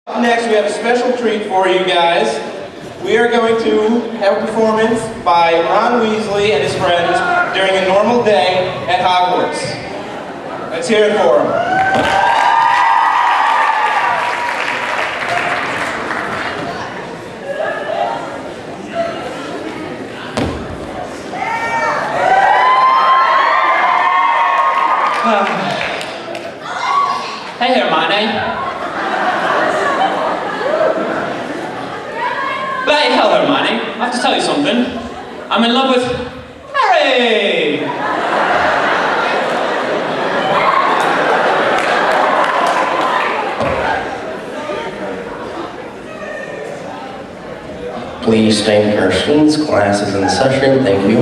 Up next, we have a special treat for you guys. We are going to have a performance by Ron Weasley and his friends during a normal day at Hogwarts. Let's hear it for them. Hey, Hermine. Hey, hello, Hermine. I have to tell you something. I'm in love with Harry! Please thank our students. Class is in session. Thank you.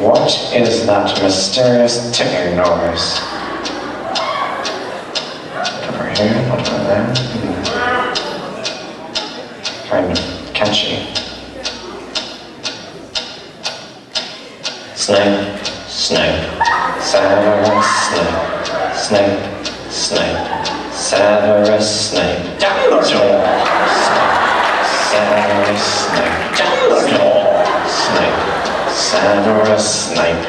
What is that mysterious ticking noise? Over here, what about there? Kind of catchy. Snape, Snape, Severus Snape, Snape, Snape, Severus Snape, Dumbledore, Severus Snape, Dumbledore, Snape, Severus Snape,